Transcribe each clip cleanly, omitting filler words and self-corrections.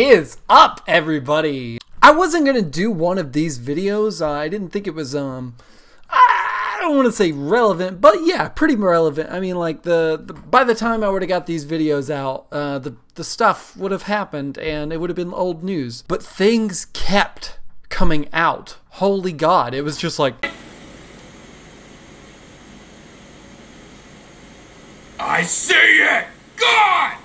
is up, everybody? I wasn't gonna do one of these videos. I didn't think it was I don't want to say relevant, but yeah, pretty relevant. I mean, like by the time I would have got these videos out, the stuff would have happened and it would have been old news. But things kept coming out. Holy God, it was just like, I see it! God!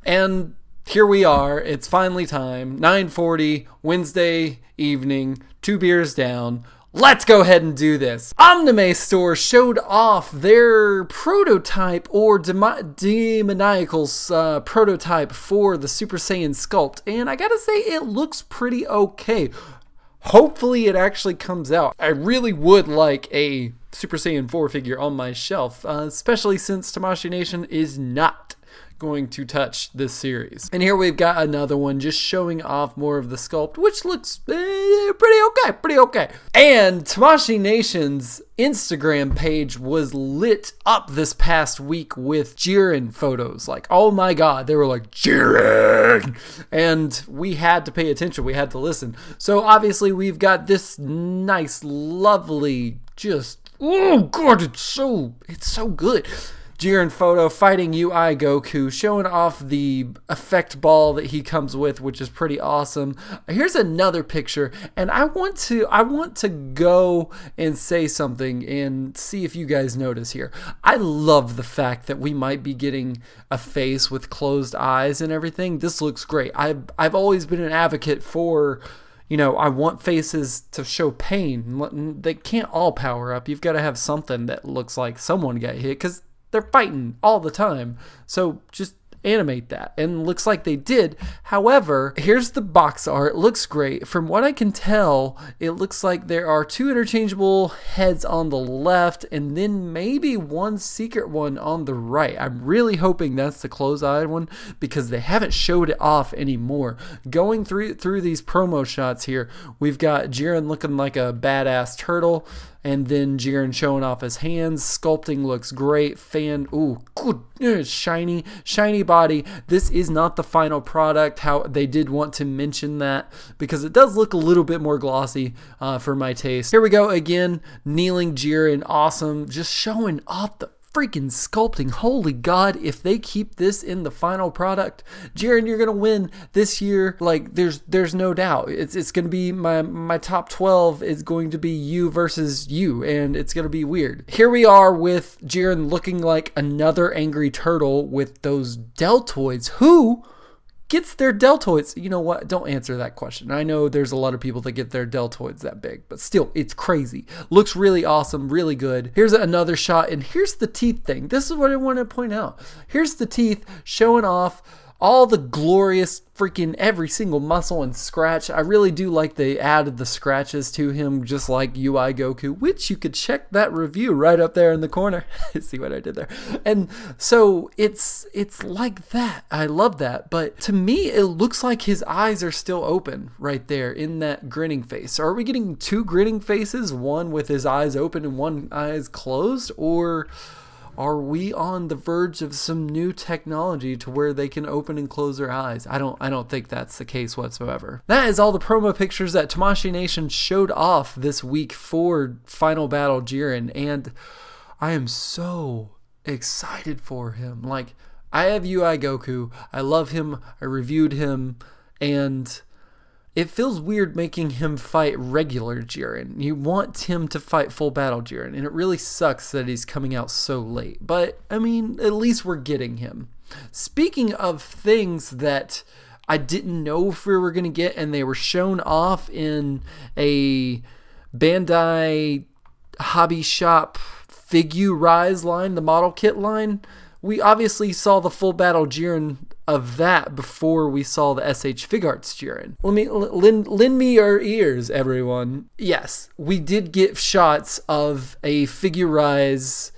And here we are. It's finally time. 9:40, Wednesday evening, 2 beers down. Let's go ahead and do this. Omnime Store showed off their prototype, or Demoniacal's prototype for the Super Saiyan sculpt, and I gotta say it looks pretty okay. Hopefully it actually comes out. I really would like a Super Saiyan 4 figure on my shelf, especially since Tamashii Nation is not going to touch this series. And here we've got another one just showing off more of the sculpt, which looks pretty okay. And Tamashii Nation's Instagram page was lit up this past week with Jiren photos. Like, oh my God, they were like, Jiren! And we had to pay attention, we had to listen. So obviously we've got this nice, lovely, just, oh God, it's so good. Jiren photo fighting UI Goku, showing off the effect ball that he comes with, which is pretty awesome. Here's another picture, and I want to go and say something and see if you guys notice here. I love the fact that we might be getting a face with closed eyes and everything. This looks great. I've always been an advocate for, you know, I want faces to show pain. They can't all power up. You've got to have something that looks like someone got hit, because they're fighting all the time. So just animate that. And looks like they did. However, here's the box art. It looks great. From what I can tell, it looks like there are 2 interchangeable heads on the left and then maybe one secret one on the right. I'm really hoping that's the closed-eyed one because they haven't showed it off anymore. Going through these promo shots here, we've got Jiren looking like a badass turtle, and then Jiren showing off his hands. Sculpting looks great. Ooh, good, shiny body. This is not the final product. How they did want to mention that because it does look a little bit more glossy for my taste. Here we go again. Kneeling Jiren, awesome. Just showing off the freaking sculpting. Holy God, if they keep this in the final product, Jiren, you're gonna win this year. Like, there's no doubt. It's gonna be my top 12 is going to be you versus you, and it's gonna be weird. Here we are with Jiren looking like another angry turtle with those deltoids. Who gets their deltoids? You know what? Don't answer that question. I know there's a lot of people that get their deltoids that big, but still, it's crazy. Looks really awesome, really good. Here's another shot, and here's the teeth thing. This is what I want to point out. Here's the teeth showing off all the glorious freaking every single muscle and scratch. I really do like they added the scratches to him, just like UI Goku, which you could check that review right up there in the corner. See what I did there? And so it's like that. I love that. But to me, it looks like his eyes are still open right there in that grinning face. Are we getting 2 grinning faces, one with his eyes open and one eyes closed? Or are we on the verge of some new technology to where they can open and close their eyes? I don't think that's the case whatsoever. That is all the promo pictures that Tamashii Nation showed off this week for Final Battle Jiren, and I am so excited for him. Like, I have UI Goku. I love him. I reviewed him, and it feels weird making him fight regular Jiren. You want him to fight full battle Jiren, and it really sucks that he's coming out so late. But, I mean, at least we're getting him. Speaking of things that I didn't know if we were going to get, and they were shown off in a Bandai Hobby Shop Figuarts line, the model kit line, we obviously saw the full battle Jiren of that before we saw the SH Figuarts Jiren. Lend me your ears, everyone. Yes, we did get shots of a Figuarts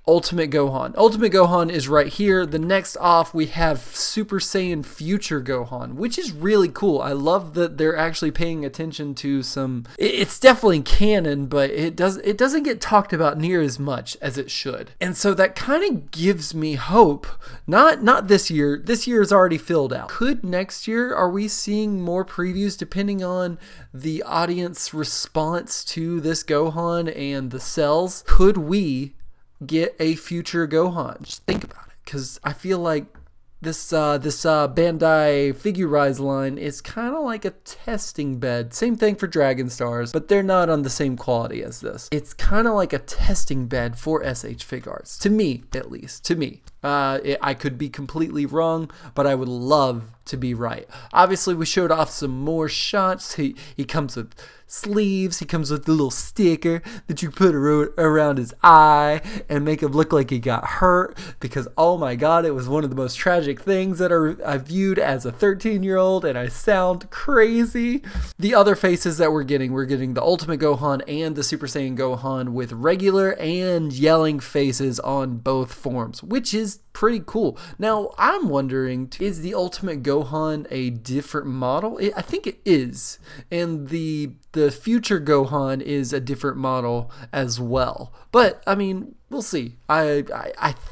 Ultimate Gohan. Ultimate Gohan is right here. The next off, we have Super Saiyan Future Gohan, which is really cool. I love that they're actually paying attention to some... It's definitely canon, but it doesn't get talked about near as much as it should. And so that kind of gives me hope. Not this year. This year is already filled out. Could next year, are we seeing more previews depending on the audience response to this Gohan and the cells? Could we get a future Gohan? Just think about it, because I feel like this Bandai Figuarts line is kind of like a testing bed. Same thing for Dragon Stars, but they're not on the same quality as this. It's kind of like a testing bed for SH Figuarts, to me at least. To me, I could be completely wrong, but I would love to be right. Obviously, we showed off some more shots. He comes with sleeves. He comes with the little sticker that you put around his eye and make him look like he got hurt, because oh my god, it was one of the most tragic things that I viewed as a 13-year-old, and I sound crazy. The other faces that we're getting the Ultimate Gohan and the Super Saiyan Gohan with regular and yelling faces on both forms, which is pretty cool. Now, I'm wondering, is the Ultimate Gohan a different model? I think it is. And the future Gohan is a different model as well. But I mean, we'll see. I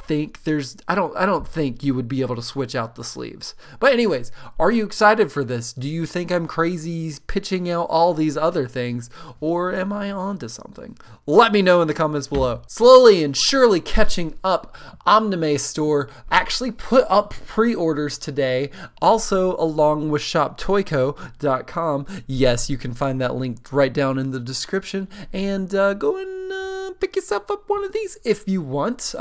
think I don't think you would be able to switch out the sleeves. But anyways, are you excited for this? Do you think I'm crazy pitching out all these other things, or am I onto something? Let me know in the comments below. Slowly and surely catching up, Anime Store actually put up pre-orders today, also along with shoptoyco.com. Yes, you can find that link right down in the description, and go and pick yourself up one of these if you want.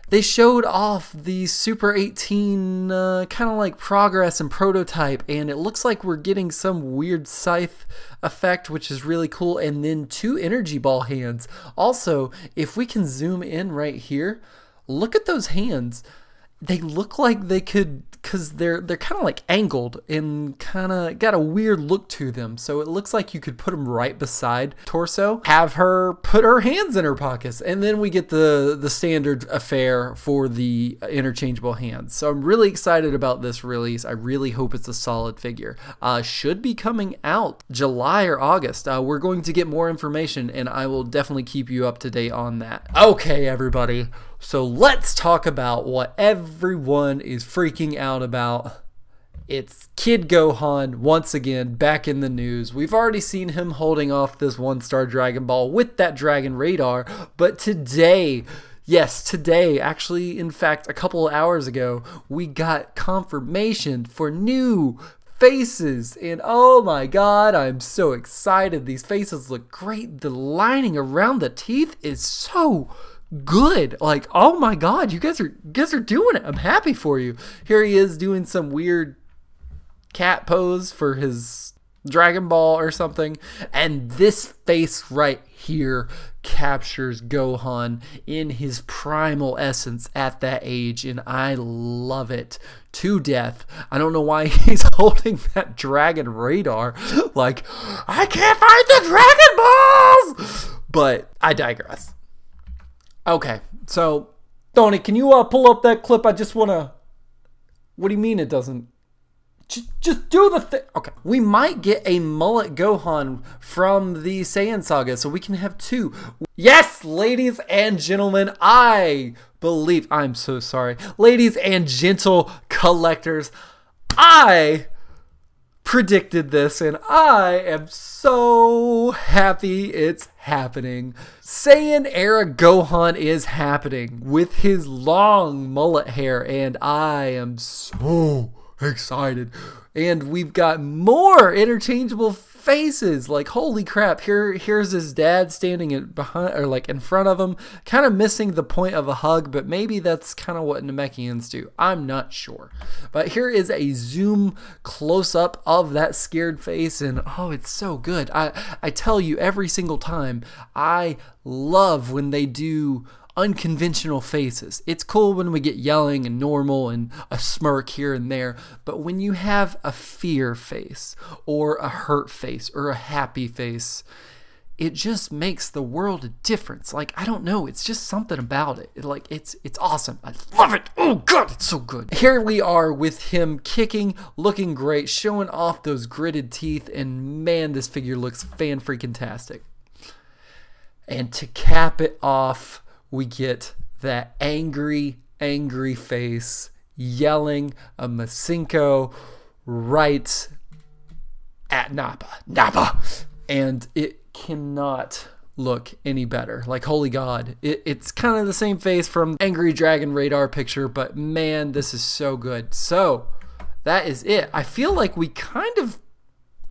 They showed off the Super 18 kind of like progress and prototype, and it looks like we're getting some weird scythe effect, which is really cool, and then 2 energy ball hands. Also, if we can zoom in right here, look at those hands. They look like they could, because they're kind of like angled and kind of got a weird look to them. So it looks like you could put them right beside torso, have her put her hands in her pockets, and then we get the standard affair for the interchangeable hands. So I'm really excited about this release. I really hope it's a solid figure. Should be coming out July or August. We're going to get more information, and I will definitely keep you up to date on that. Okay, everybody. So let's talk about what everyone is freaking out about. It's Kid Gohan once again back in the news. We've already seen him holding off this 1-star Dragon Ball with that Dragon Radar, but today, yes, today, actually, in fact, a couple of hours ago, we got confirmation for new faces, and oh my god, I'm so excited. These faces look great. The lining around the teeth is so good. Like, oh my god, you guys are doing it. I'm happy for you. Here he is doing some weird cat pose for his Dragon Ball or something, and this face right here captures Gohan in his primal essence at that age, and I love it to death. I don't know why he's holding that Dragon Radar like, I can't find the Dragon Balls, but I digress. Okay, so Tony, can you pull up that clip? I just want to... What do you mean it doesn't? Just do the thing. Okay, we might get a mullet Gohan from the Saiyan saga, so we can have 2. Yes, ladies and gentlemen, I believe... I'm so sorry. Ladies and gentle collectors, I predicted this, and I am so happy it's happening. Saiyan era Gohan is happening with his long mullet hair, and I am so excited. And we've got more interchangeable faces. Like, holy crap, here's his dad standing behind, or like in front of him, kind of missing the point of a hug, but maybe that's kind of what Namekians do. I'm not sure. But here is a zoom close up of that scared face, and oh, it's so good. I tell you every single time, I love when they do unconventional faces. It's cool when we get yelling and normal and a smirk here and there, but when you have a fear face or a hurt face or a happy face, it just makes the world a difference. Like, I don't know, it's just something about it. It's awesome. I love it. Oh god, it's so good. Here we are with him kicking, looking great, showing off those gritted teeth, and man, this figure looks fan-freaking-tastic. And to cap it off, we get that angry face yelling a Masenko right at Nappa. And it cannot look any better. Like, holy god. It's kind of the same face from Angry Dragon Radar picture, but man, this is so good. So, that is it. I feel like we kind of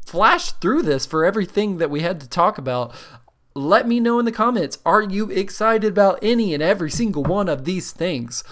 flashed through this for everything that we had to talk about. Let me know in the comments, are you excited about any and every single one of these things?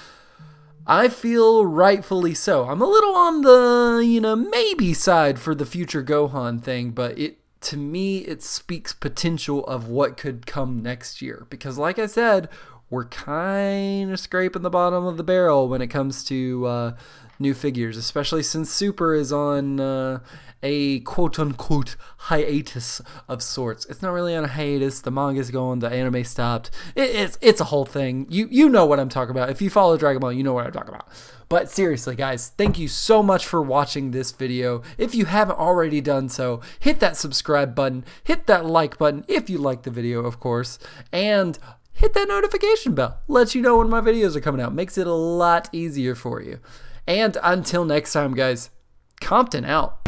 I feel rightfully so. I'm a little on the, maybe side for the future Gohan thing, but to me, it speaks potential of what could come next year. Because like I said, we're kind of scraping the bottom of the barrel when it comes to new figures, especially since Super is on a quote-unquote hiatus of sorts. It's not really on a hiatus. The manga's going, the anime stopped. It's a whole thing. You know what I'm talking about. If you follow Dragon Ball, you know what I'm talking about. But seriously, guys, thank you so much for watching this video. If you haven't already done so, hit that subscribe button, hit that like button if you like the video, of course, and hit that notification bell. Lets you know when my videos are coming out. Makes it a lot easier for you. And until next time, guys, Compton out.